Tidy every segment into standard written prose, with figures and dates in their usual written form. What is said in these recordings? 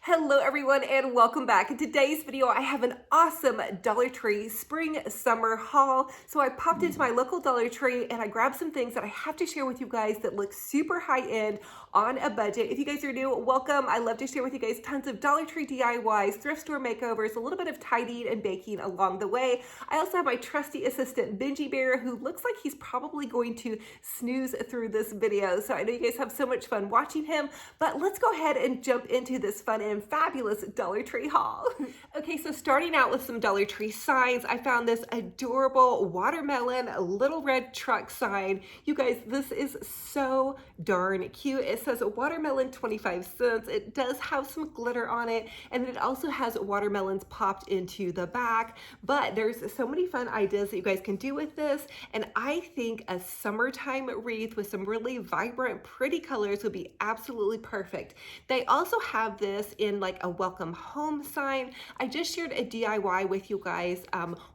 Hello everyone and welcome back. In today's video, I have an awesome Dollar Tree spring summer haul. So I popped into my local Dollar Tree and I grabbed some things that I have to share with you guys that look super high end on a budget. If you guys are new, welcome. I love to share with you guys tons of Dollar Tree DIYs, thrift store makeovers, a little bit of tidying and baking along the way. I also have my trusty assistant Benji Bear, who looks like he's probably going to snooze through this video. So I know you guys have so much fun watching him, but let's go ahead and jump into this fun and fabulous Dollar Tree haul. Okay, so starting out with some Dollar Tree signs, I found this adorable watermelon little red truck sign. You guys, this is so darn cute. It says watermelon 25 cents. It does have some glitter on it, and it also has watermelons popped into the back, but there's so many fun ideas that you guys can do with this, and I think a summertime wreath with some really vibrant, pretty colors would be absolutely perfect. They also have this in like a welcome home sign. I just shared a DIY with you guys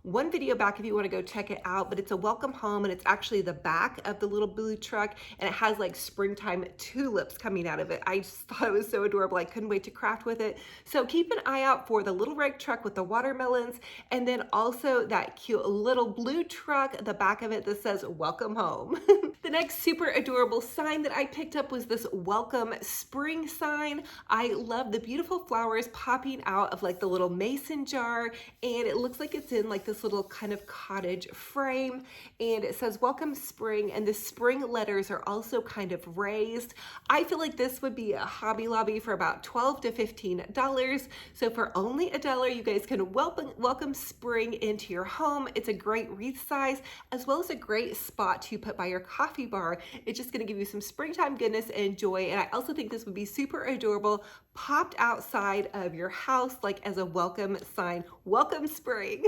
one video back if you want to go check it out, but it's a welcome home and it's actually the back of the little blue truck, and it has like springtime tulips coming out of it. I just thought it was so adorable. I couldn't wait to craft with it. So keep an eye out for the little red truck with the watermelons, and then also that cute little blue truck, the back of it that says welcome home. The next super adorable sign that I picked up was this welcome spring sign. I love the beautiful flowers popping out of like the little mason jar, and it looks like it's in like this little kind of cottage frame, and it says welcome spring, and the spring letters are also kind of raised. I feel like this would be a Hobby Lobby for about $12 to $15. So for only $1, you guys can welcome spring into your home. It's a great wreath size as well as a great spot to put by your coffee bar. It's just going to give you some springtime goodness and joy, and I also think this would be super adorable popped outside of your house like as a welcome sign. Welcome spring.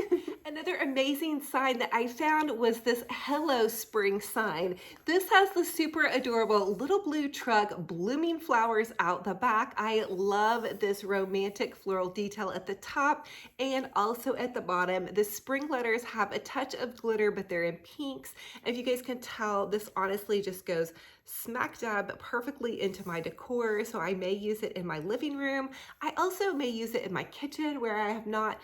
Another amazing sign that I found was this hello spring sign. This has the super adorable little blue truck, blooming flowers out the back. I love this romantic floral detail at the top and also at the bottom. The spring letters have a touch of glitter, but they're in pinks. And if you guys can tell, this honestly just goes smack dab perfectly into my decor, so I may use it in my living room. I also may use it in my kitchen where I have not,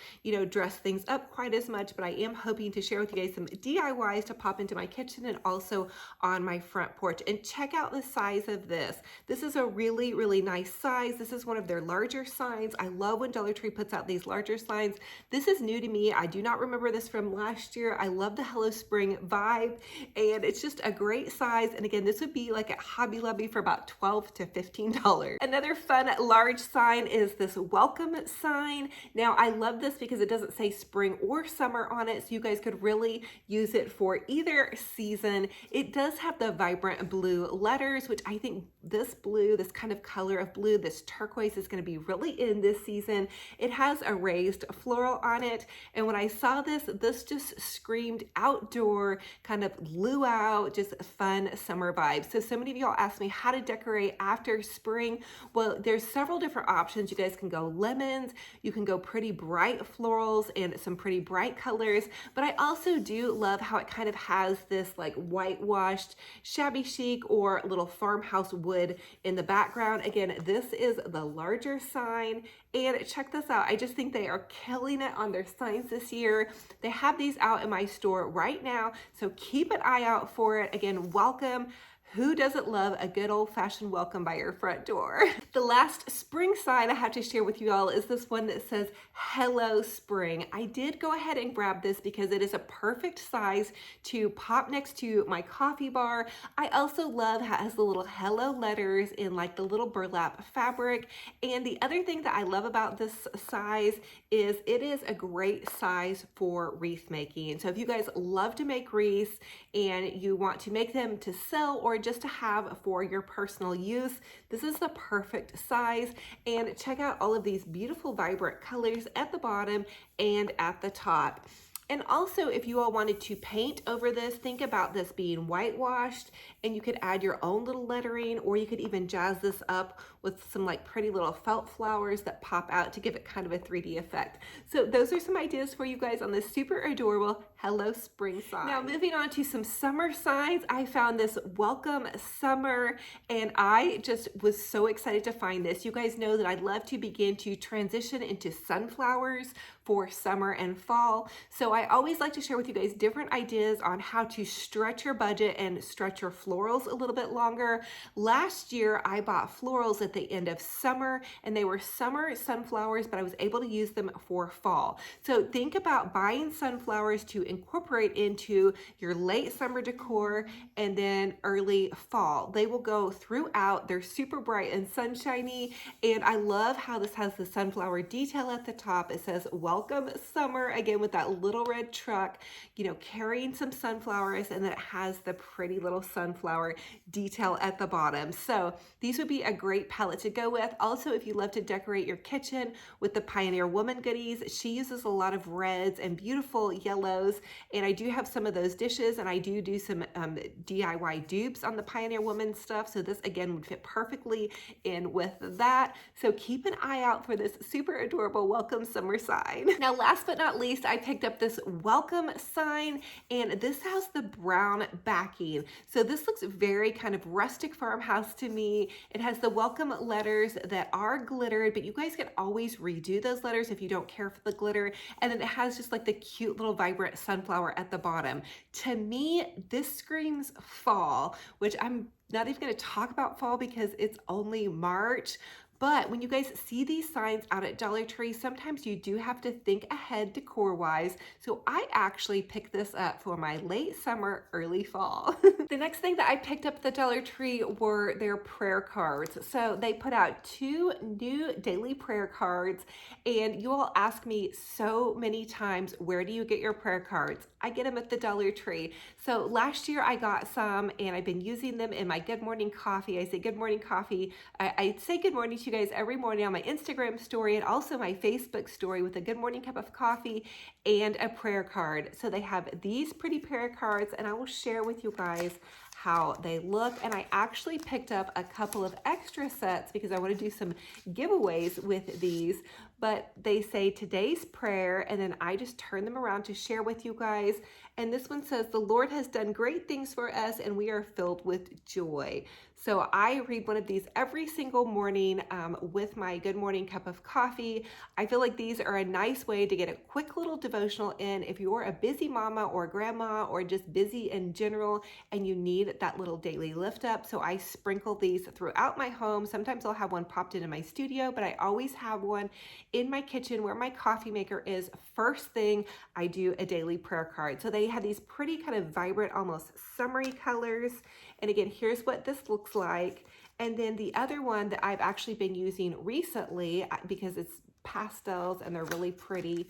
dressed things up quite as much, but I am hoping to share with you guys some DIYs to pop into my kitchen and also on my front porch. And check out the size of this. This is a really, really nice size. This is one of their larger signs. I love when Dollar Tree puts out these larger signs. This is new to me. I do not remember this from last year. I love the Hello Spring vibe, and it's just a great size. And again, this would be like at Hobby Lobby for about $12 to $15. Another fun large sign is this welcome sign. Now I love this because it doesn't say spring or summer on it, so you guys could really use it for either season. It does have the vibrant blue letters, which I think this blue, this kind of color of blue, this turquoise is going to be really in this season. It has a raised floral on it, and when I saw this, this just screamed outdoor, kind of luau, just fun summer vibes. So many of y'all asked me how to decorate after spring. Well, there's several different options. You guys can go lemons, you can go pretty bright florals and some pretty bright colors, but I also do love how it kind of has this like whitewashed shabby chic or little farmhouse wood in the background. Again, this is the larger sign, and check this out. I just think they are killing it on their signs this year. They have these out in my store right now, so keep an eye out for it. Again, welcome. Who doesn't love a good old-fashioned welcome by your front door? The last spring sign I have to share with you all is this one that says hello spring. I did go ahead and grab this because it is a perfect size to pop next to my coffee bar. I also love how it has the little hello letters in like the little burlap fabric. And the other thing that I love about this size is it is a great size for wreath making. So if you guys love to make wreaths and you want to make them to sell or just to have for your personal use, this is the perfect size. And check out all of these beautiful vibrant colors at the bottom and at the top. And also, if you all wanted to paint over this, think about this being whitewashed, and you could add your own little lettering, or you could even jazz this up with some like pretty little felt flowers that pop out to give it kind of a 3D effect. So those are some ideas for you guys on this super adorable Hello Spring sign. Now moving on to some summer signs, I found this Welcome Summer, and I just was so excited to find this. You guys know that I'd love to begin to transition into sunflowers for summer and fall. So I always like to share with you guys different ideas on how to stretch your budget and stretch your florals a little bit longer. Last year, I bought florals at the end of summer, and they were summer sunflowers, but I was able to use them for fall. So think about buying sunflowers to incorporate into your late summer decor and then early fall. They will go throughout. They're super bright and sunshiny, and I love how this has the sunflower detail at the top. It says Welcome Summer, again with that little red truck, you know, carrying some sunflowers, and then it has the pretty little sunflower detail at the bottom. So these would be a great palette to go with. Also, if you love to decorate your kitchen with the Pioneer Woman goodies, she uses a lot of reds and beautiful yellows, and I do have some of those dishes, and I do some DIY dupes on the Pioneer Woman stuff, so this again would fit perfectly in with that. So keep an eye out for this super adorable Welcome Summer sign. Now last but not least, I picked up this welcome sign, and this has the brown backing. So this looks very kind of rustic farmhouse to me. It has the welcome letters that are glittered, but you guys can always redo those letters if you don't care for the glitter. And then it has just like the cute little vibrant sunflower at the bottom. To me, this screams fall, which I'm not even going to talk about fall because it's only March. But when you guys see these signs out at Dollar Tree, sometimes you do have to think ahead decor-wise. So I actually picked this up for my late summer, early fall. The next thing that I picked up at the Dollar Tree were their prayer cards. So they put out 2 new daily prayer cards, and you all ask me so many times, where do you get your prayer cards? I get them at the Dollar Tree. So last year I got some, and I've been using them in my Good Morning Coffee. I say Good Morning Coffee. I say good morning to you guys every morning on my Instagram story and also my Facebook story with a good morning cup of coffee and a prayer card. So they have these pretty prayer cards, and I will share with you guys how they look. And I actually picked up a couple of extra sets because I want to do some giveaways with these. But they say today's prayer, and then I just turn them around to share with you guys. And this one says, the Lord has done great things for us, and we are filled with joy. So I read one of these every single morning with my good morning cup of coffee. I feel like these are a nice way to get a quick little devotional in if you're a busy mama or grandma or just busy in general and you need that little daily lift up. So I sprinkle these throughout my home. Sometimes I'll have one popped into my studio, but I always have one in my kitchen where my coffee maker is. First thing, I do a daily prayer card. So they have these pretty kind of vibrant, almost summery colors. And again, here's what this looks like. And then the other one that I've actually been using recently, because it's pastels and they're really pretty,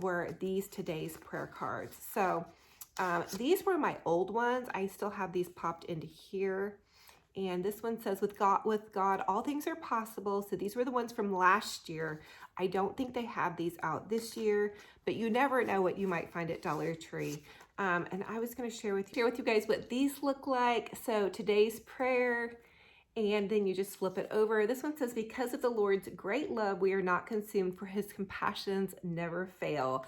were these today's prayer cards. So these were my old ones. I still have these popped into here. And this one says, with God, all things are possible. So these were the ones from last year. I don't think they have these out this year, but you never know what you might find at Dollar Tree. And I was going to share with you guys what these look like. So today's prayer, and then you just flip it over. This one says, because of the Lord's great love, we are not consumed, for his compassions never fail.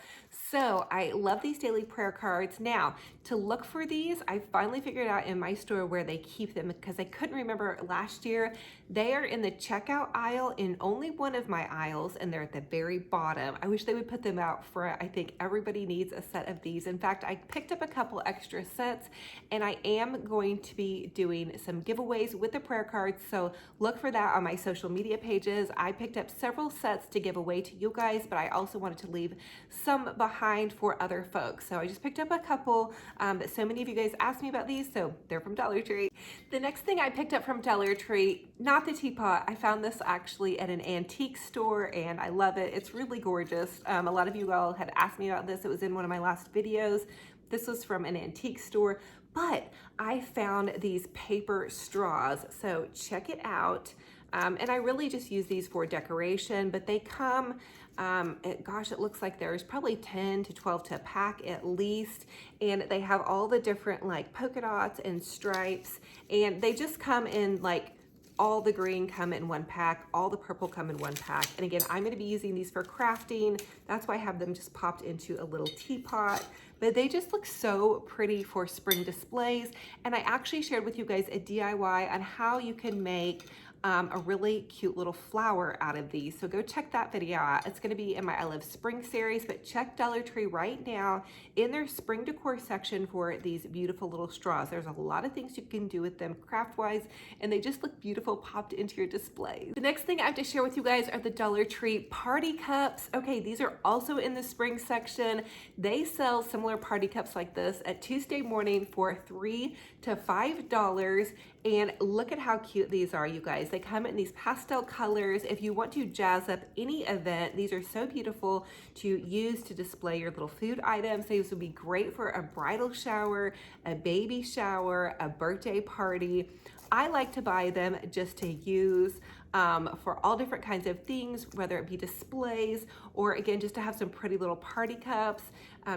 So I love these daily prayer cards. Now, to look for these, I finally figured out in my store where they keep them, because I couldn't remember last year. They are in the checkout aisle in only one of my aisles, and they're at the very bottom. I wish they would put them out front. I think everybody needs a set of these. In fact, I picked up a couple extra sets, and I am going to be doing some giveaways with the prayer cards, so look for that on my social media pages. I picked up several sets to give away to you guys, but I also wanted to leave some behind for other folks. So I just picked up a couple, but so many of you guys asked me about these, so they're from Dollar Tree. The next thing I picked up from Dollar Tree, not the teapot. I found this actually at an antique store, and I love it. It's really gorgeous. A lot of you all had asked me about this. It was in one of my last videos. This was from an antique store, but I found these paper straws. So check it out. And I really just use these for decoration, but they come, gosh, it looks like there's probably 10 to 12 to a pack at least. And they have all the different like polka dots and stripes, and they just come in like all the green come in one pack, all the purple come in one pack. And again, I'm gonna be using these for crafting. That's why I have them just popped into a little teapot. But they just look so pretty for spring displays. And I actually shared with you guys a DIY on how you can make a really cute little flower out of these. So go check that video out. It's gonna be in my I Love Spring series, but check Dollar Tree right now in their spring decor section for these beautiful little straws. There's a lot of things you can do with them craft-wise, and they just look beautiful popped into your displays. The next thing I have to share with you guys are the Dollar Tree party cups. Okay, these are also in the spring section. They sell similar party cups like this at Tuesday morning for $3 to $5. And look at how cute these are, you guys. They come in these pastel colors. If you want to jazz up any event, these are so beautiful to use to display your little food items. These would be great for a bridal shower, a baby shower, a birthday party. I like to buy them just to use for all different kinds of things, whether it be displays or again, just to have some pretty little party cups.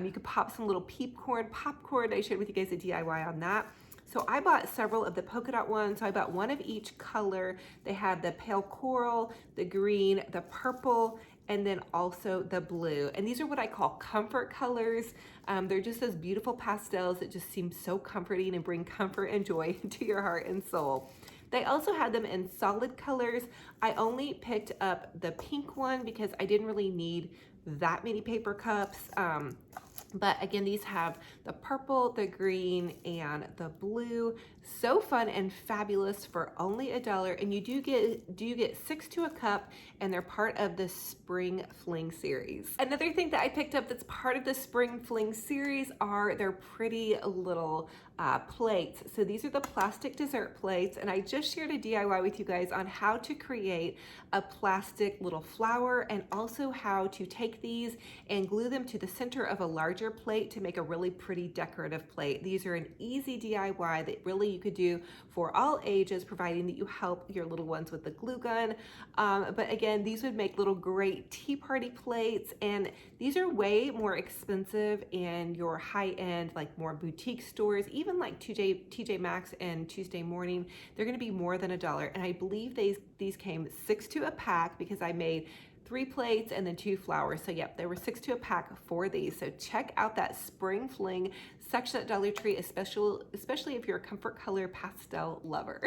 You could pop some little popcorn. I shared with you guys a DIY on that. So I bought several of the polka dot ones. So I bought one of each color. They had the pale coral, the green, the purple, and then also the blue. And these are what I call comfort colors. They're just those beautiful pastels that just seem so comforting and bring comfort and joy to your heart and soul. They also had them in solid colors. I only picked up the pink one because I didn't really need that many paper cups. But again, these have the purple, the green, and the blue. So fun and fabulous for only $1. And you do get 6 to a cup, and they're part of the Spring Fling series. Another thing that I picked up that's part of the Spring Fling series are their pretty little plates. So these are the plastic dessert plates, and I just shared a DIY with you guys on how to create a plastic little flower, and also how to take these and glue them to the center of a larger plate to make a really pretty decorative plate. These are an easy DIY that really you could do for all ages, providing that you help your little ones with the glue gun. But again, these would make little great tea party plates, and these are way more expensive in your high-end, like more boutique stores, even like TJ Maxx and Tuesday Morning. They're gonna be more than $1. And I believe these came 6 to a pack because I made 3 plates and then 2 flowers. So yep, there were 6 to a pack for these. So check out that Spring Fling section at Dollar Tree, especially if you're a comfort color pastel lover.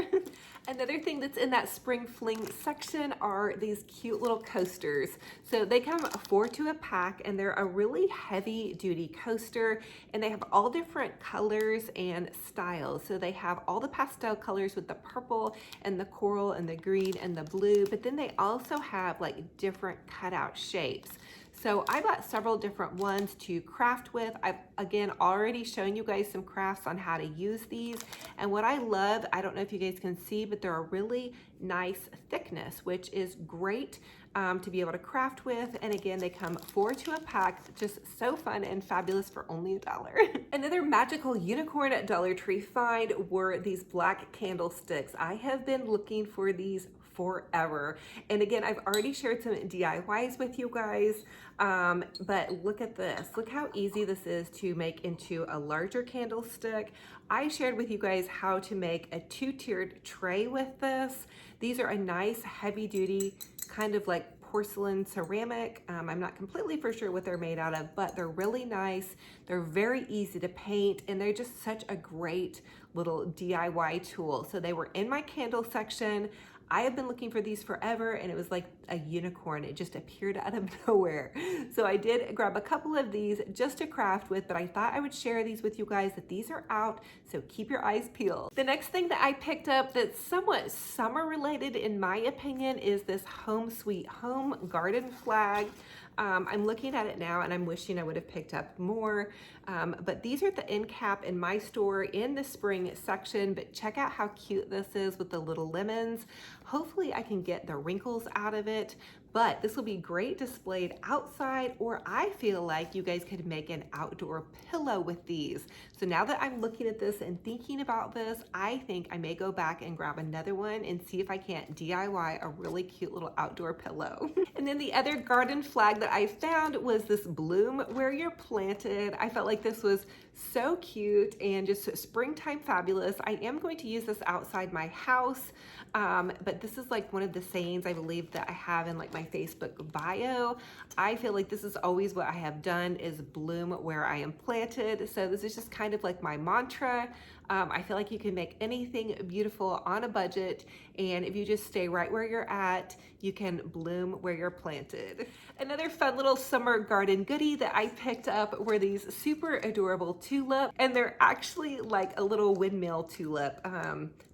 Another thing that's in that Spring Fling section are these cute little coasters. So they come 4 to a pack, and they're a really heavy duty coaster, and they have all different colors and styles. So they have all the pastel colors with the purple and the coral and the green and the blue, but then they also have like different cutout shapes. So I bought several different ones to craft with. I've again already shown you guys some crafts on how to use these. And what I love, I don't know if you guys can see, but they're a really nice thickness, which is great to be able to craft with. And again, they come 4 to a pack, just so fun and fabulous for only $1. Another magical unicorn at Dollar Tree find were these black candlesticks. I have been looking for these forever. And again, I've already shared some DIYs with you guys, but look at this. Look how easy this is to make into a larger candlestick. I shared with you guys how to make a 2-tiered tray with this. These are a nice heavy duty kind of like porcelain ceramic. I'm not completely for sure what they're made out of, but they're really nice. They're very easy to paint, and they're just such a great little DIY tool. So they were in my candle section. I have been looking for these forever, and it was like a unicorn. It just appeared out of nowhere. So I did grab a couple of these just to craft with, but I thought I would share these with you guys, that these are out, so keep your eyes peeled. The next thing that I picked up that's somewhat summer related in my opinion is this Home Sweet Home garden flag. I'm looking at it now and I'm wishing I would have picked up more, but these are the end cap in my store in the spring section. But check out how cute this is with the little lemons. Hopefully I can get the wrinkles out of it, but this will be great displayed outside, or I feel like you guys could make an outdoor pillow with these. So now that I'm looking at this and thinking about this, I think I may go back and grab another one and see if I can't DIY a really cute little outdoor pillow. And then the other garden flag that I found was this bloom where you're planted. I felt like this was so cute and just springtime fabulous. I am going to use this outside my house, but this is like one of the sayings I believe that I have in like my Facebook bio. I feel like this is always what I have done, is bloom where I am planted. So this is just kind of like my mantra. I feel like you can make anything beautiful on a budget, and if you just stay right where you're at, you can bloom where you're planted. Another fun little summer garden goodie that I picked up were these super adorable tulips, and they're actually like a little windmill tulip.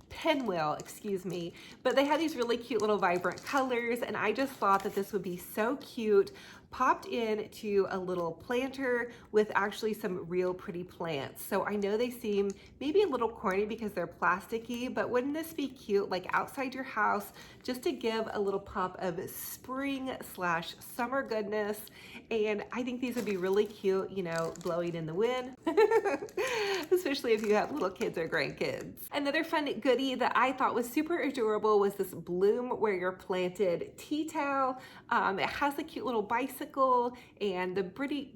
Pinwheel, excuse me, but they had these really cute little vibrant colors, and I just thought that this would be so cute popped into a little planter with actually some real pretty plants. So I know they seem maybe a little corny because they're plasticky, but wouldn't this be cute like outside your house just to give a little pop of spring/summer goodness? And I think these would be really cute, you know, blowing in the wind, especially if you have little kids or grandkids. Another fun goodie that I thought was super adorable was this bloom where you're planted tea towel. It has a cute little bicycle and the pretty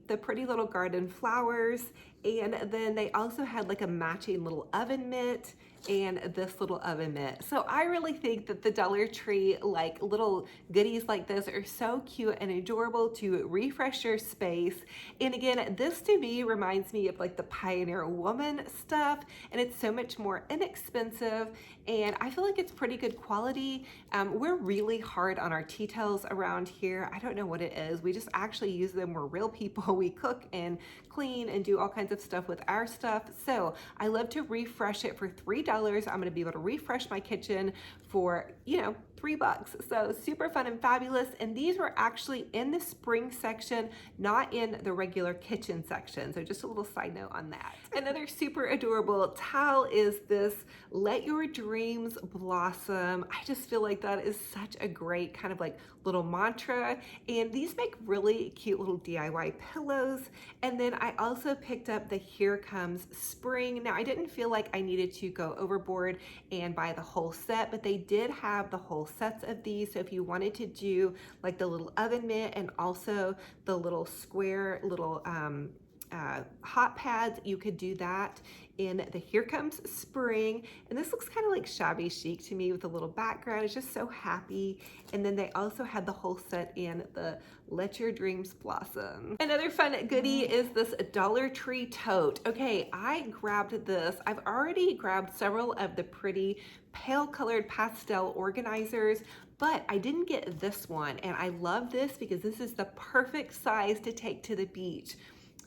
little garden flowers. And then they also had like a matching little oven mitt and this little oven mitt. So I really think that the Dollar Tree like little goodies like this are so cute and adorable to refresh your space. And again, this to me reminds me of like the Pioneer Woman stuff, and it's so much more inexpensive, and I feel like it's pretty good quality. We're really hard on our tea towels around here. I don't know what it is. We just actually use them. We're real people. We cook and clean and do all kinds of stuff with our stuff. So I love to refresh it for $3. I'm going to be able to refresh my kitchen for, you know, $3. So super fun and fabulous. And these were actually in the spring section, not in the regular kitchen section. So just a little side note on that. Another super adorable towel is this Let Your Dreams Blossom. I just feel like that is such a great kind of like little mantra. And these make really cute little DIY pillows. And then I also picked up the Here Comes Spring. Now I didn't feel like I needed to go overboard and buy the whole set, but they did have the whole sets of these. So if you wanted to do like the little oven mitt and also the little square little hot pads, you could do that in the Here Comes Spring. And this looks kind of like shabby chic to me with a little background. It's just so happy. And then they also had the whole set in the Let Your Dreams Blossom. Another fun goodie is this Dollar Tree tote. Okay, I grabbed this. I've already grabbed several of the pretty pale colored pastel organizers, but I didn't get this one. And I love this because this is the perfect size to take to the beach.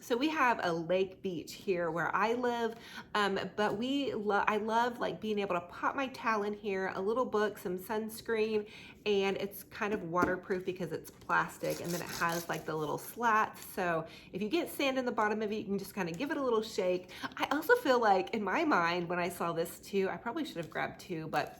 So we have a lake beach here where I live, but I love like being able to pop my towel in here, a little book, some sunscreen, and it's kind of waterproof because it's plastic, and then it has like the little slats. So if you get sand in the bottom of it, you can just kind of give it a little shake. I also feel like in my mind when I saw this too, I probably should have grabbed two, but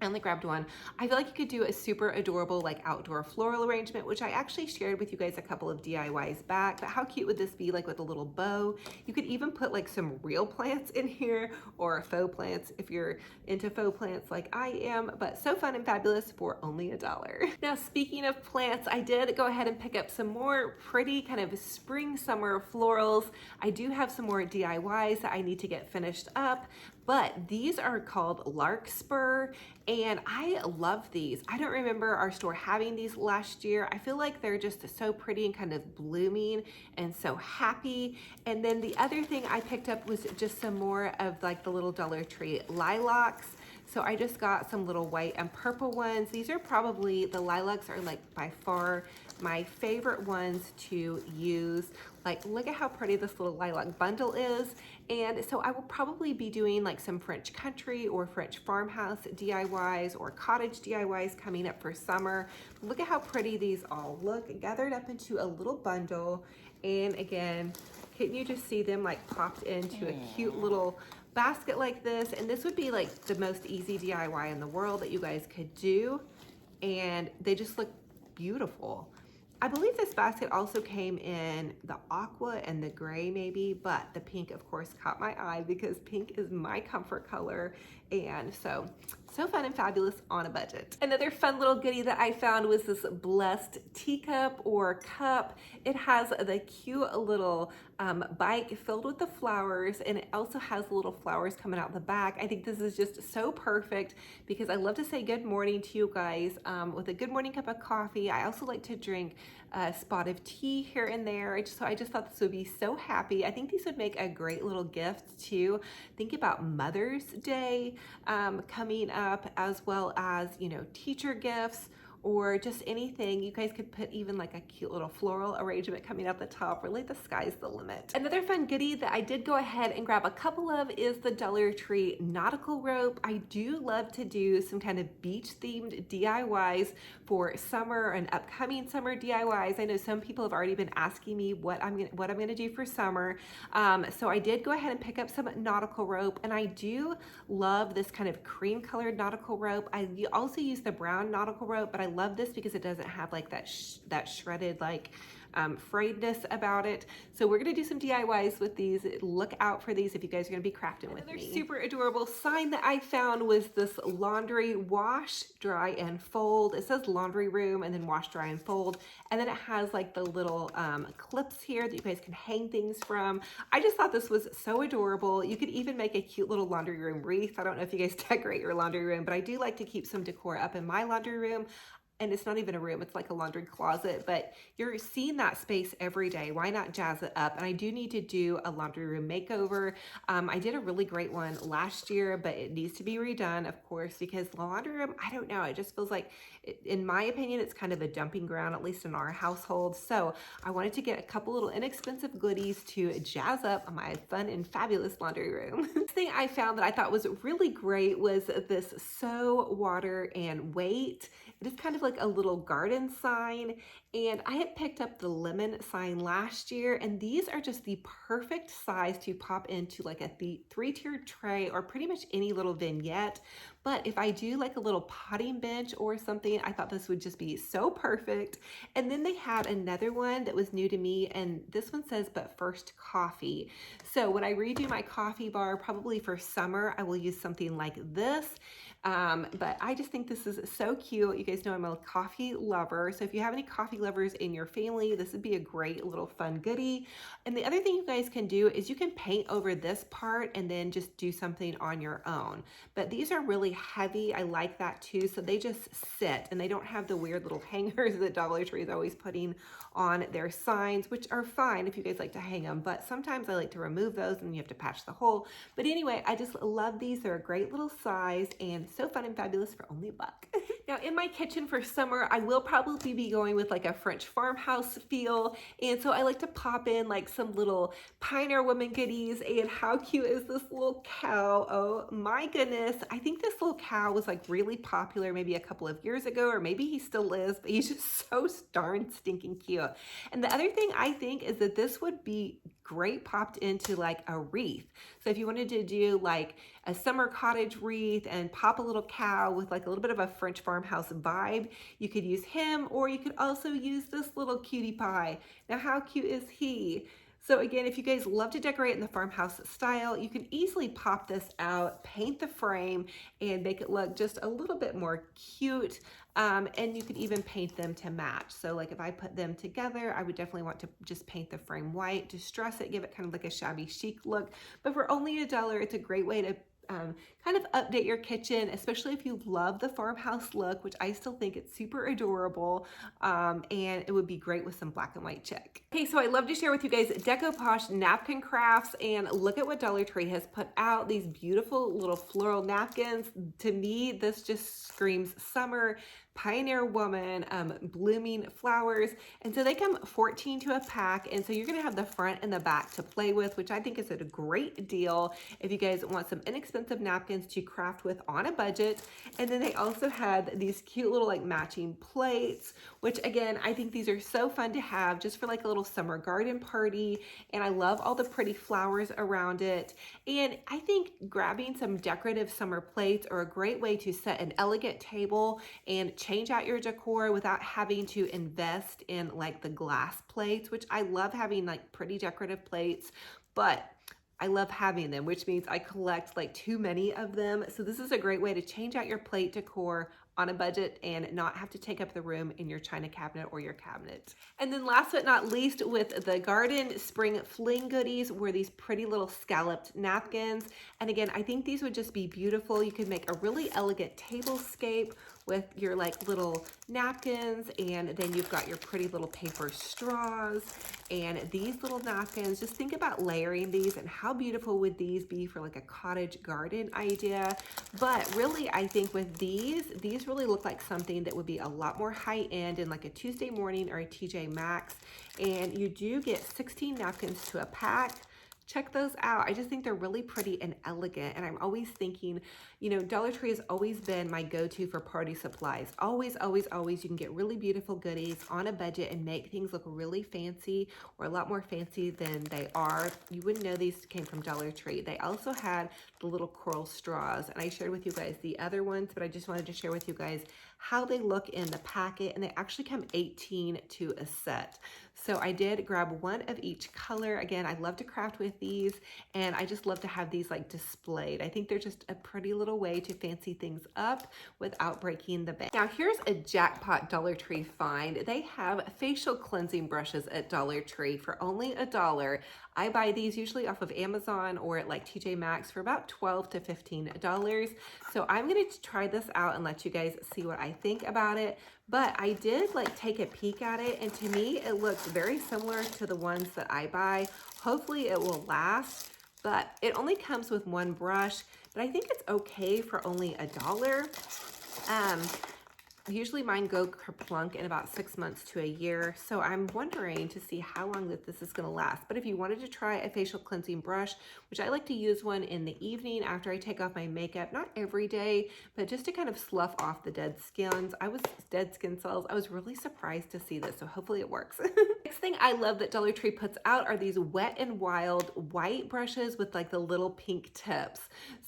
I only grabbed one. I feel like you could do a super adorable like outdoor floral arrangement, which I actually shared with you guys a couple of DIYs back. But how cute would this be, like with a little bow? You could even put like some real plants in here, or faux plants if you're into faux plants like I am, but so fun and fabulous for only $1. Now, speaking of plants, I did go ahead and pick up some more pretty kind of spring summer florals. I do have some more DIYs that I need to get finished up, but these are called Larkspur, and I love these. I don't remember our store having these last year. I feel like they're just so pretty and kind of blooming and so happy. And then the other thing I picked up was just some more of like the little Dollar Tree lilacs. So I just got some little white and purple ones. These are probably, the lilacs are like by far my favorite ones to use. Like, look at how pretty this little lilac bundle is. And so I will probably be doing like some French country or French farmhouse DIYs or cottage DIYs coming up for summer. Look at how pretty these all look, gathered up into a little bundle. And again, can you just see them like popped into a cute little basket like this, and this would be like the most easy DIY in the world that you guys could do, and they just look beautiful. I believe this basket also came in the aqua and the gray maybe, but the pink of course caught my eye because pink is my comfort color, and so fun and fabulous on a budget. Another fun little goodie that I found was this blessed teacup or cup. It has the cute little bike filled with the flowers, and it also has little flowers coming out the back. I think this is just so perfect because I love to say good morning to you guys with a good morning cup of coffee. I also like to drink a spot of tea here and there. So I just thought this would be so happy. I think these would make a great little gift too. Think about Mother's Day coming up, as well as, you know, teacher gifts, or just anything. You guys could put even like a cute little floral arrangement coming out the top. Really, the sky's the limit. Another fun goodie that I did go ahead and grab a couple of is the Dollar Tree Nautical rope. I do love to do some kind of beach themed DIYs for summer and upcoming summer DIYs. I know some people have already been asking me what I'm gonna do for summer. So I did go ahead and pick up some nautical rope, and I do love this kind of cream colored nautical rope. I also use the brown nautical rope, but I love this because it doesn't have like that shredded like frayedness about it. So we're gonna do some DIYs with these. Look out for these if you guys are gonna be crafting with me. Another super adorable sign that I found was this laundry wash, dry, and fold. It says laundry room and then wash, dry, and fold. And then it has like the little clips here that you guys can hang things from. I just thought this was so adorable. You could even make a cute little laundry room wreath. I don't know if you guys decorate your laundry room, but I do like to keep some decor up in my laundry room. And it's not even a room, it's like a laundry closet, but you're seeing that space every day. Why not jazz it up? And I do need to do a laundry room makeover. I did a really great one last year, but it needs to be redone, of course, because the laundry room, I don't know, it just feels like, in my opinion, it's kind of a dumping ground, at least in our household. So I wanted to get a couple little inexpensive goodies to jazz up my fun and fabulous laundry room. The thing I found that I thought was really great was this Sew, Water, and Wait. It is kind of like a little garden sign, and I had picked up the lemon sign last year, and these are just the perfect size to pop into like a three-tiered tray or pretty much any little vignette. But if I do like a little potting bench or something, I thought this would just be so perfect. And then they had another one that was new to me, and this one says, but first coffee. So when I redo my coffee bar, probably for summer, I will use something like this. But I just think this is so cute. You guys know I'm a coffee lover. So if you have any coffee lovers in your family, this would be a great little fun goodie. And the other thing you guys can do is you can paint over this part and then just do something on your own. But these are really heavy. I like that too. So they just sit and they don't have the weird little hangers that Dollar Tree is always putting on their signs, which are fine if you guys like to hang them. But sometimes I like to remove those and you have to patch the hole. But anyway, I just love these. They're a great little size and so fun and fabulous for only $1. Now in my kitchen for summer, I will probably be going with like a French farmhouse feel. And so I like to pop in like some little Pioneer Woman goodies. And how cute is this little cow? Oh my goodness. I think this little cow was like really popular maybe a couple of years ago, or maybe he still is, but he's just so darn stinking cute. And the other thing I think is that this would be great popped into like a wreath. So if you wanted to do like a summer cottage wreath and pop a little cow with like a little bit of a French farmhouse vibe, you could use him, or you could also use this little cutie pie. Now how cute is he? So again, if you guys love to decorate in the farmhouse style, you can easily pop this out, paint the frame, and make it look just a little bit more cute. And you could even paint them to match. So like if I put them together, I would definitely want to just paint the frame white, distress it, give it kind of like a shabby chic look. But for only $1, it's a great way to kind of update your kitchen, especially if you love the farmhouse look, which I still think it's super adorable, and it would be great with some black and white check. Okay, so I love to share with you guys DecoPosh napkin crafts, and look at what Dollar Tree has put out, these beautiful little floral napkins. To me, this just screams summer. Pioneer Woman, Blooming Flowers. And so they come 14 to a pack. And so you're going to have the front and the back to play with, which I think is a great deal if you guys want some inexpensive napkins to craft with on a budget. And then they also had these cute little like matching plates, which again, I think these are so fun to have just for like a little summer garden party. And I love all the pretty flowers around it. And I think grabbing some decorative summer plates are a great way to set an elegant table and change out your decor without having to invest in like the glass plates, which I love having like pretty decorative plates, but I love having them, which means I collect like too many of them. So this is a great way to change out your plate decor on a budget and not have to take up the room in your china cabinet or your cabinet. And then last but not least, with the garden spring fling goodies were these pretty little scalloped napkins. And again, I think these would just be beautiful. You could make a really elegant tablescape with your like little napkins, and then you've got your pretty little paper straws and these little napkins. Just think about layering these and how beautiful would these be for like a cottage garden idea. But really, I think with these really look like something that would be a lot more high end in like a Tuesday morning or a TJ Maxx. And you do get 16 napkins to a pack. Check those out. I just think they're really pretty and elegant. And I'm always thinking, you know, Dollar Tree has always been my go-to for party supplies. Always, always, always. You can get really beautiful goodies on a budget and make things look really fancy, or a lot more fancy than they are. You wouldn't know these came from Dollar Tree. They also had the little coral straws, and I shared with you guys the other ones, but I just wanted to share with you guys how they look in the packet, and they actually come 18 to a set. So I did grab one of each color. Again, I love to craft with these, and I just love to have these like displayed. I think they're just a pretty little way to fancy things up without breaking the bank. Now here's a jackpot Dollar Tree find. They have facial cleansing brushes at Dollar Tree for only $1. I buy these usually off of Amazon or at like TJ Maxx for about $12 to $15. So I'm gonna try this out and let you guys see what I think about it. But I did like take a peek at it, and to me it looks very similar to the ones that I buy. Hopefully it will last, but it only comes with one brush, but I think it's okay for only $1. Usually mine go kerplunk in about 6 months to a year, so I'm wondering to see how long that this is going to last. But if you wanted to try a facial cleansing brush, which I like to use one in the evening after I take off my makeup, not every day, but just to kind of slough off the dead skin cells. I was really surprised to see this, so hopefully it works. Next thing I love that Dollar Tree puts out are these Wet n Wild white brushes with like the little pink tips.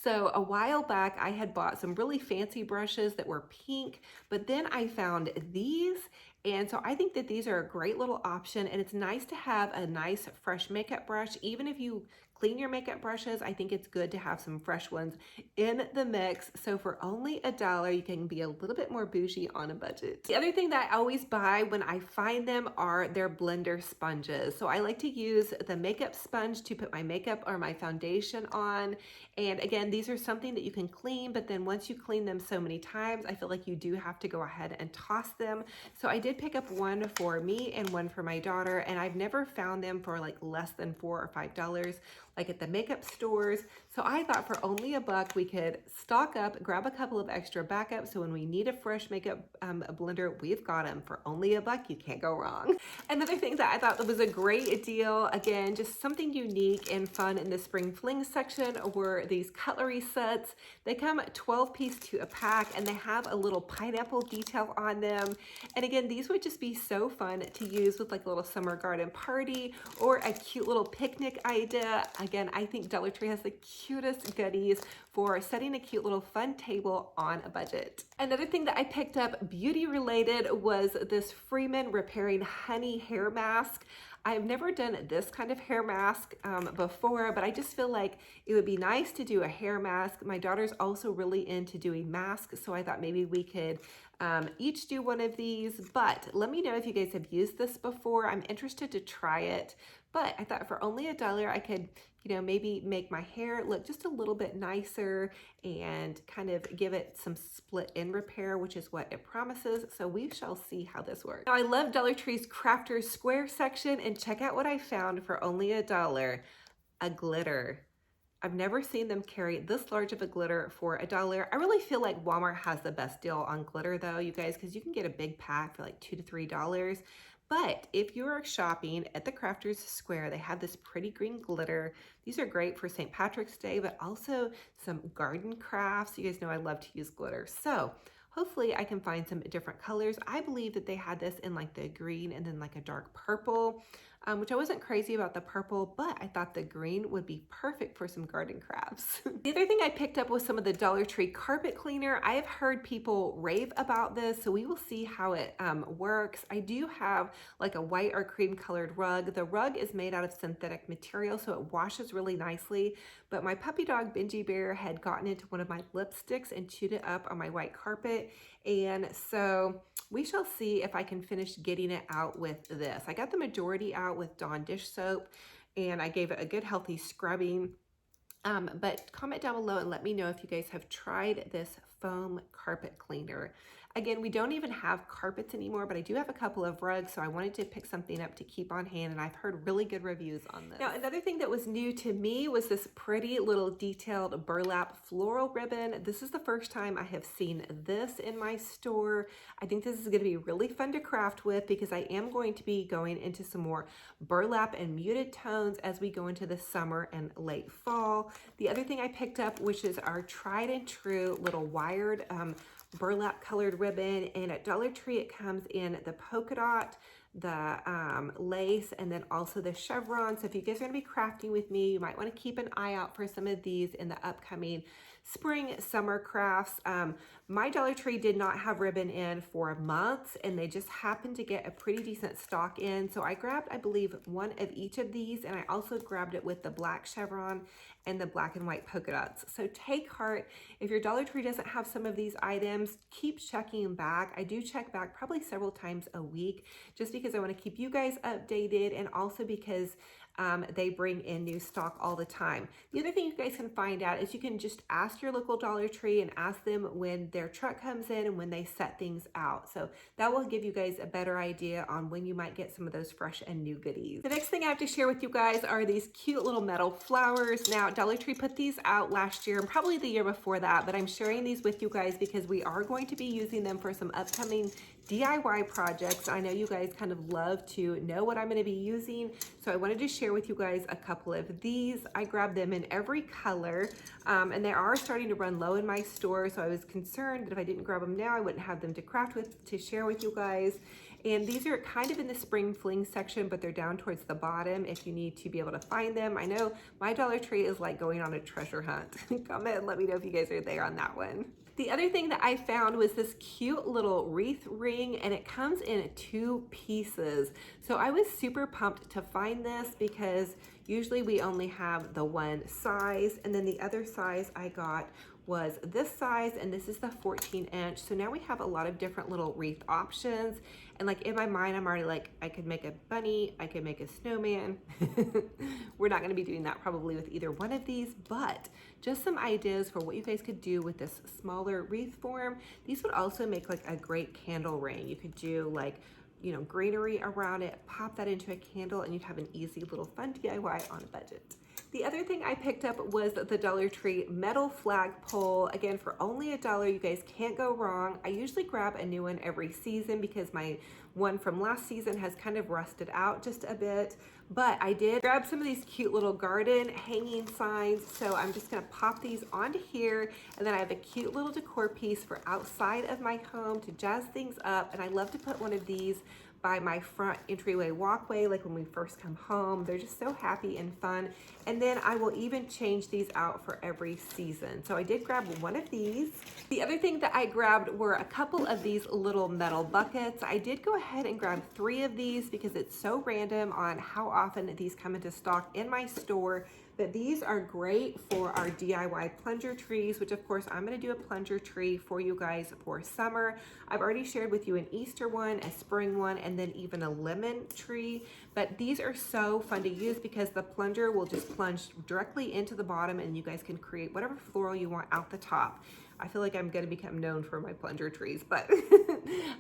So a while back I had bought some really fancy brushes that were pink, but then I found these, and so I think that these are a great little option, and it's nice to have a nice fresh makeup brush. Even if you clean your makeup brushes, I think it's good to have some fresh ones in the mix. So for only $1, you can be a little bit more bougie on a budget. The other thing that I always buy when I find them are their blender sponges. So I like to use the makeup sponge to put my makeup or my foundation on. And again, these are something that you can clean, but then once you clean them so many times, I feel like you do have to go ahead and toss them. So I did pick up one for me and one for my daughter, and I've never found them for like less than $4 or $5 like at the makeup stores. So I thought for only $1 we could stock up, grab a couple of extra backups, so when we need a fresh makeup blender, we've got them for only $1. You can't go wrong. Another thing that I thought that was a great deal, again, just something unique and fun in the spring fling section, were these cutlery sets. They come 12 piece to a pack, and they have a little pineapple detail on them. And again, these would just be so fun to use with like a little summer garden party or a cute little picnic idea. Again, I think Dollar Tree has the cutest goodies for setting a cute little fun table on a budget. Another thing that I picked up beauty related was this Freeman Repairing Honey hair mask. I've never done this kind of hair mask before, but I just feel like it would be nice to do a hair mask. My daughter's also really into doing masks, so I thought maybe we could each do one of these. But let me know if you guys have used this before. I'm interested to try it. But I thought for only $1, I could, you know, maybe make my hair look just a little bit nicer and kind of give it some split end repair, which is what it promises. So we shall see how this works. Now I love Dollar Tree's Crafters Square section, and check out what I found for only $1. A glitter. I've never seen them carry this large of a glitter for $1. I really feel like Walmart has the best deal on glitter though, you guys, because you can get a big pack for like $2 to $3. But if you are shopping at the Crafters Square, they have this pretty green glitter. These are great for St. Patrick's Day, but also some garden crafts. You guys know I love to use glitter. So hopefully I can find some different colors. I believe that they had this in like the green and then like a dark purple, which I wasn't crazy about the purple, but I thought the green would be perfect for some garden crafts. The other thing I picked up was some of the Dollar Tree carpet cleaner. I have heard people rave about this, so we will see how it works. I do have like a white or cream colored rug. The rug is made out of synthetic material, so it washes really nicely, but my puppy dog Benji Bear had gotten into one of my lipsticks and chewed it up on my white carpet, and so we shall see if I can finish getting it out with this. I got the majority out with Dawn dish soap, and I gave it a good healthy scrubbing. But comment down below and let me know if you guys have tried this foam carpet cleaner. Again, we don't even have carpets anymore, but I do have a couple of rugs, so I wanted to pick something up to keep on hand, and I've heard really good reviews on this. Now, another thing that was new to me was this pretty little detailed burlap floral ribbon. This is the first time I have seen this in my store. I think this is going to be really fun to craft with because I am going to be going into some more burlap and muted tones as we go into the summer and late fall. The other thing I picked up, which is our tried and true little wired burlap colored ribbon, and at Dollar Tree it comes in the polka dot, the lace, and then also the chevron. So if you guys are going to be crafting with me, you might want to keep an eye out for some of these in the upcoming spring summer crafts. My Dollar Tree did not have ribbon in for months, and they just happened to get a pretty decent stock in, so I grabbed, I believe, one of each of these, and I also grabbed it with the black chevron and the black and white polka dots. So take heart if your Dollar Tree doesn't have some of these items. Keep checking back. I do check back probably several times a week just because I want to keep you guys updated, and also because they bring in new stock all the time. The other thing you guys can find out is you can just ask your local Dollar Tree and ask them when their truck comes in and when they set things out. So that will give you guys a better idea on when you might get some of those fresh and new goodies. The next thing I have to share with you guys are these cute little metal flowers. Now, Dollar Tree put these out last year and probably the year before that, but I'm sharing these with you guys because we are going to be using them for some upcoming DIY projects. I know you guys kind of love to know what I'm going to be using, so I wanted to share with you guys a couple of these. I grabbed them in every color, and they are starting to run low in my store, so I was concerned that if I didn't grab them now, I wouldn't have them to craft with, to share with you guys. And these are kind of in the spring fling section, but they're down towards the bottom if you need to be able to find them. I know my Dollar Tree is like going on a treasure hunt. Comment and let me know if you guys are there on that one. The other thing that I found was this cute little wreath ring, and it comes in 2 pieces. So I was super pumped to find this because usually we only have the one size, and then the other size I got was this size, and this is the 14-inch. So now we have a lot of different little wreath options, and like in my mind I'm already like, I could make a bunny, I could make a snowman. We're not going to be doing that probably with either one of these, but just some ideas for what you guys could do with this smaller wreath form. These would also make like a great candle ring. You could do like, you know, greenery around it, pop that into a candle, and you'd have an easy little fun DIY on a budget. The other thing I picked up was the Dollar Tree metal flagpole. Again, for only $1, you guys can't go wrong. I usually grab a new one every season because my one from last season has kind of rusted out just a bit, but I did grab some of these cute little garden hanging signs. So I'm just gonna pop these onto here, and then I have a cute little decor piece for outside of my home to jazz things up, and I love to put one of these by my front entryway walkway, like when we first come home. They're just so happy and fun. And then I will even change these out for every season. So I did grab one of these. The other thing that I grabbed were a couple of these little metal buckets. I did go ahead and grab 3 of these because it's so random on how often these come into stock in my store. But these are great for our DIY plunger trees, which of course I'm gonna do a plunger tree for you guys for summer. I've already shared with you an Easter one, a spring one, and then even a lemon tree. But these are so fun to use because the plunger will just plunge directly into the bottom, and you guys can create whatever floral you want out the top. I feel like I'm gonna become known for my plunger trees, but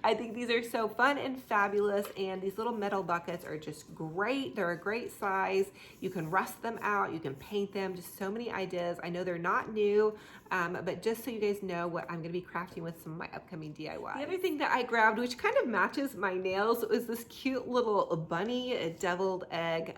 I think these are so fun and fabulous, and these little metal buckets are just great. They're a great size. You can rust them out, you can paint them, just so many ideas. I know they're not new, but just so you guys know what I'm gonna be crafting with some of my upcoming DIYs. The other thing that I grabbed, which kind of matches my nails, was this cute little bunny, a deviled egg,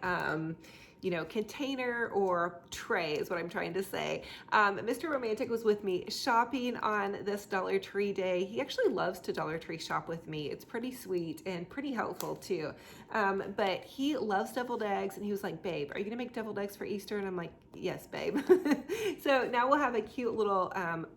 you know, container or tray is what I'm trying to say. Mr. Romantic was with me shopping on this Dollar Tree day. He actually loves to Dollar Tree shop with me. It's pretty sweet and pretty helpful too. But he loves deviled eggs, and he was like, babe, are you gonna make deviled eggs for Easter? And I'm like, yes, babe. So now we'll have a cute little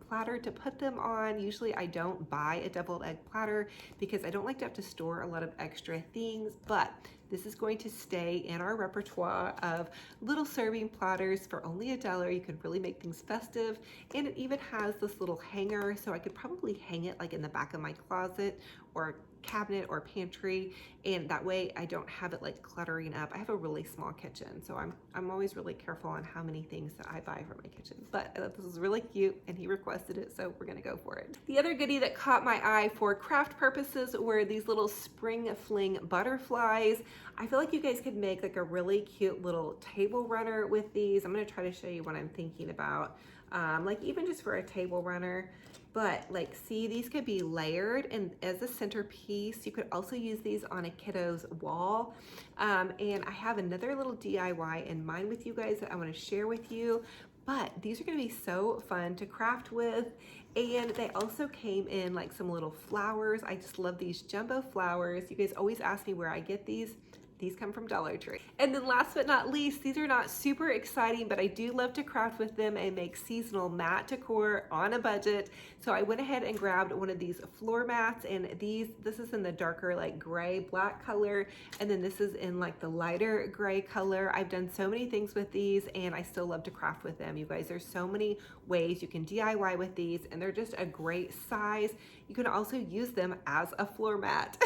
platter to put them on. Usually I don't buy a deviled egg platter because I don't like to have to store a lot of extra things, but this is going to stay in our repertoire of little serving platters for only $1. You can really make things festive, and it even has this little hanger, so I could probably hang it like in the back of my closet or cabinet or pantry, and that way I don't have it like cluttering up. I have a really small kitchen, so I'm always really careful on how many things that I buy for my kitchen, but I thought this was really cute and he requested it, so we're gonna go for it. The other goodie that caught my eye for craft purposes were these little spring fling butterflies. I feel like you guys could make like a really cute little table runner with these. I'm gonna try to show you what I'm thinking about, like even just for a table runner. But like, see, these could be layered and as a centerpiece. You could also use these on a kiddo's wall. And I have another little DIY in mind with you guys that I want to share with you. But these are going to be so fun to craft with. And they also came in like some little flowers. I just love these jumbo flowers. You guys always ask me where I get these. These come from Dollar Tree. And then last but not least, these are not super exciting, but I do love to craft with them and make seasonal mat decor on a budget. So I went ahead and grabbed one of these floor mats, and this is in the darker like gray black color, and then this is in like the lighter gray color. I've done so many things with these, and I still love to craft with them. You guys, there's so many ways you can DIY with these, and they're just a great size. You can also use them as a floor mat.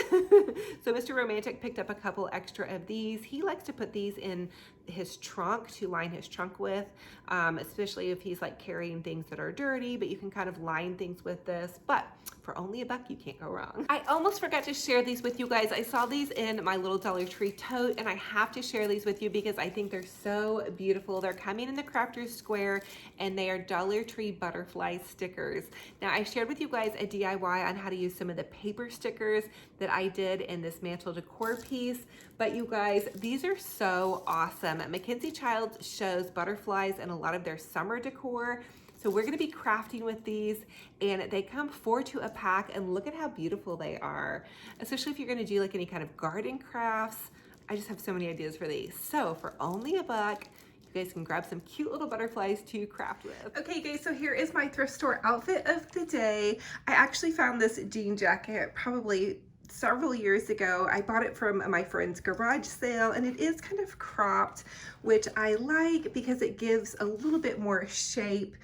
So Mr. Romantic picked up a couple extra of these. He likes to put these in his trunk to line his trunk with, especially if he's like carrying things that are dirty, but you can kind of line things with this. But for only $1, you can't go wrong. I almost forgot to share these with you guys. I saw these in my little Dollar Tree tote, and I have to share these with you because I think they're so beautiful. They're coming in the Crafters Square, and they are Dollar Tree butterfly stickers. Now, I shared with you guys a DIY on how to use some of the paper stickers that I did in this mantle decor piece, but you guys, these are so awesome. Mackenzie Childs shows butterflies in a lot of their summer decor. So we're gonna be crafting with these, and they come 4 to a pack, and look at how beautiful they are. Especially if you're gonna do like any kind of garden crafts. I just have so many ideas for these. So for only $1, you guys can grab some cute little butterflies to craft with. Okay guys, so here is my thrift store outfit of the day. I actually found this jean jacket probably several years ago. I bought it from my friend's garage sale, and it is kind of cropped, which I like because it gives a little bit more shape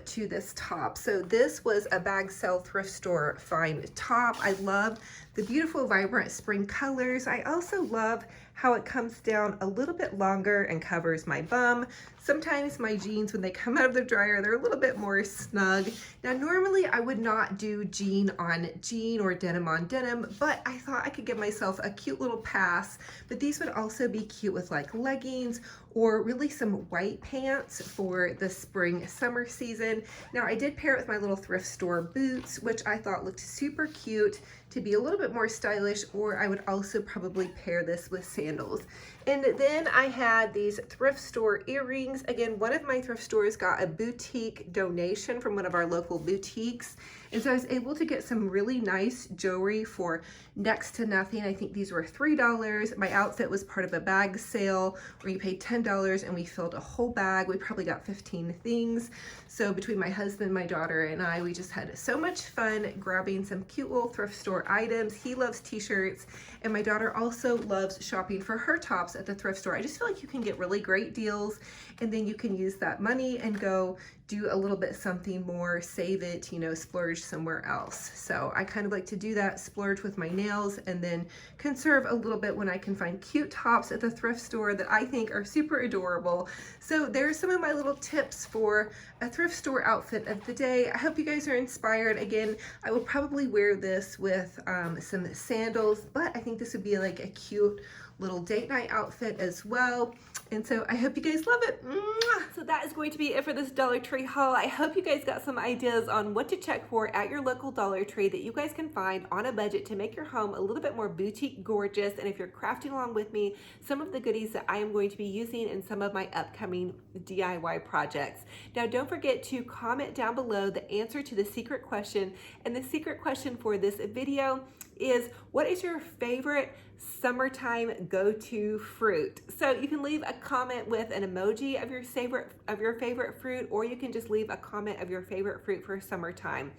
to this top. So this was a bag sale thrift store find top. I love the beautiful vibrant spring colors. I also love how it comes down a little bit longer and covers my bum. Sometimes my jeans, when they come out of the dryer, they're a little bit more snug. Now, normally I would not do jean on jean or denim on denim, but I thought I could give myself a cute little pass. But these would also be cute with like leggings or really some white pants for the spring summer season. Now, I did pair it with my little thrift store boots, which I thought looked super cute to be a little bit more stylish, or I would also probably pair this with sandals. And then I had these thrift store earrings. Again, one of my thrift stores got a boutique donation from one of our local boutiques. And so I was able to get some really nice jewelry for next to nothing. I think these were $3. My outfit was part of a bag sale where you paid $10 and we filled a whole bag. We probably got 15 things. So between my husband, my daughter, and I, we just had so much fun grabbing some cute little thrift store items. He loves t-shirts, and my daughter also loves shopping for her tops at the thrift store. I just feel like you can get really great deals, and then you can use that money and go do a little bit something more, save it, you know, splurge somewhere else. So I kind of like to do that, splurge with my nails, and then conserve a little bit when I can find cute tops at the thrift store that I think are super adorable. So there's some of my little tips for a thrift store outfit of the day. I hope you guys are inspired. Again, I will probably wear this with some sandals, but I think this would be like a cute little date night outfit as well. And so I hope you guys love it. Mwah! So that is going to be it for this Dollar Tree haul. I hope you guys got some ideas on what to check for at your local Dollar Tree that you guys can find on a budget to make your home a little bit more boutique gorgeous. And if you're crafting along with me, some of the goodies that I am going to be using in some of my upcoming DIY projects. Now don't forget to comment down below the answer to the secret question. And the secret question for this video is, what is your favorite summertime go-to fruit? So you can leave a comment with an emoji of your favorite fruit, or you can just leave a comment of your favorite fruit for summertime.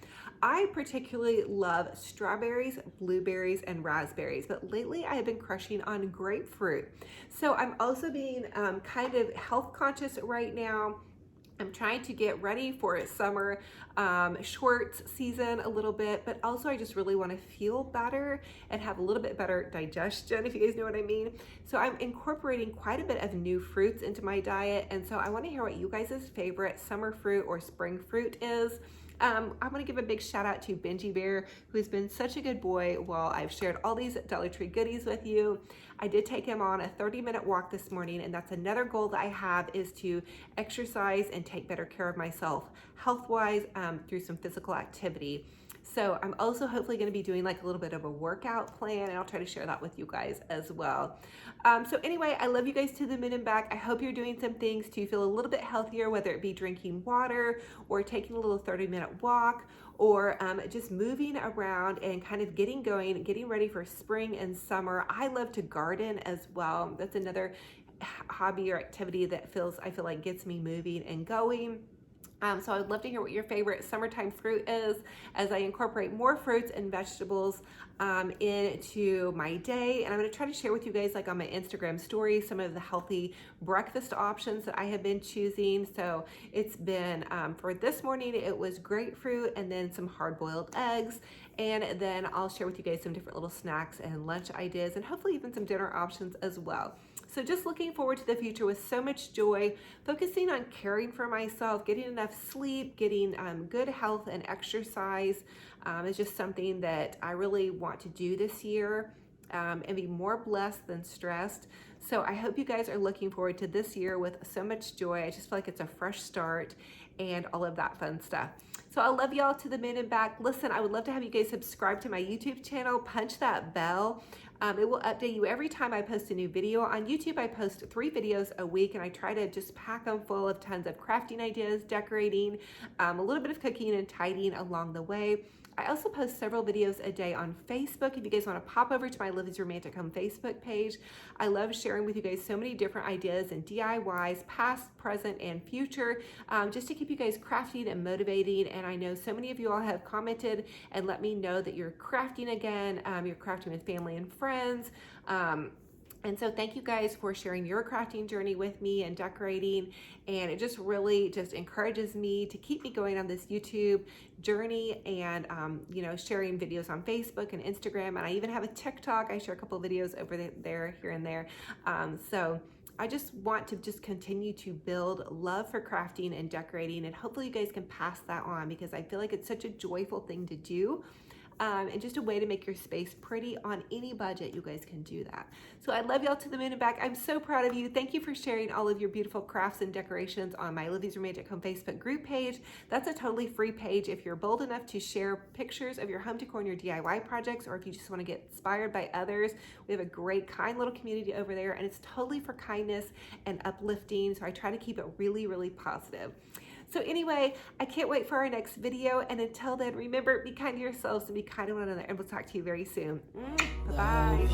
I particularly love strawberries, blueberries, and raspberries, but lately I have been crushing on grapefruit. So I'm also being kind of health conscious right now. I'm trying to get ready for summer shorts season a little bit, but also I just really want to feel better and have a little bit better digestion, if you guys know what I mean. So I'm incorporating quite a bit of new fruits into my diet, and so I want to hear what you guys' favorite summer fruit or spring fruit is. I want to give a big shout out to Bingy Bear, who has been such a good boy while I've shared all these Dollar Tree goodies with you. I did take him on a 30-minute walk this morning, and that's another goal that I have, is to exercise and take better care of myself health-wise through some physical activity. So I'm also hopefully going to be doing like a little bit of a workout plan, and I'll try to share that with you guys as well. So anyway, I love you guys to the moon and back. I hope you're doing some things to feel a little bit healthier, whether it be drinking water or taking a little 30-minute walk, or just moving around and kind of getting going, getting ready for spring and summer. I love to garden as well. That's another hobby or activity that I feel like gets me moving and going. So I'd love to hear what your favorite summertime fruit is, as I incorporate more fruits and vegetables into my day. And I'm going to try to share with you guys, like on my Instagram story, some of the healthy breakfast options that I have been choosing. So it's been, for this morning, it was grapefruit and then some hard-boiled eggs. And then I'll share with you guys some different little snacks and lunch ideas, and hopefully even some dinner options as well. So just looking forward to the future with so much joy, focusing on caring for myself, getting enough sleep, getting good health and exercise is just something that I really want to do this year, and be more blessed than stressed. So I hope you guys are looking forward to this year with so much joy. I just feel like it's a fresh start and all of that fun stuff. So I love y'all to the moon and back. Listen, I would love to have you guys subscribe to my YouTube channel, punch that bell. It will update you every time I post a new video. On YouTube, I post 3 videos a week, and I try to just pack them full of tons of crafting ideas, decorating, a little bit of cooking and tidying along the way. I also post several videos a day on Facebook. If you guys want to pop over to my Livy's Romantic Home Facebook page, I love sharing with you guys so many different ideas and DIYs, past, present, and future, just to keep you guys crafting and motivating. And I know so many of you all have commented and let me know that you're crafting again, you're crafting with family and friends. And so thank you guys for sharing your crafting journey with me and decorating. And it just really just encourages me to keep me going on this YouTube journey, and you know, sharing videos on Facebook and Instagram. And I even have a TikTok. I share a couple videos over there, here and there. So I just want to just continue to build love for crafting and decorating, and hopefully you guys can pass that on, because I feel like it's such a joyful thing to do. And just a way to make your space pretty on any budget. You guys can do that. So I love y'all to the moon and back. I'm so proud of you. Thank you for sharing all of your beautiful crafts and decorations on my Livy's Romantic Home Facebook group page. That's a totally free page if you're bold enough to share pictures of your home decor and your DIY projects, or if you just want to get inspired by others. We have a great, kind little community over there, and it's totally for kindness and uplifting. So I try to keep it really, really positive. So anyway, I can't wait for our next video. And until then, remember, be kind to yourselves and be kind to one another. And we'll talk to you very soon. Bye-bye.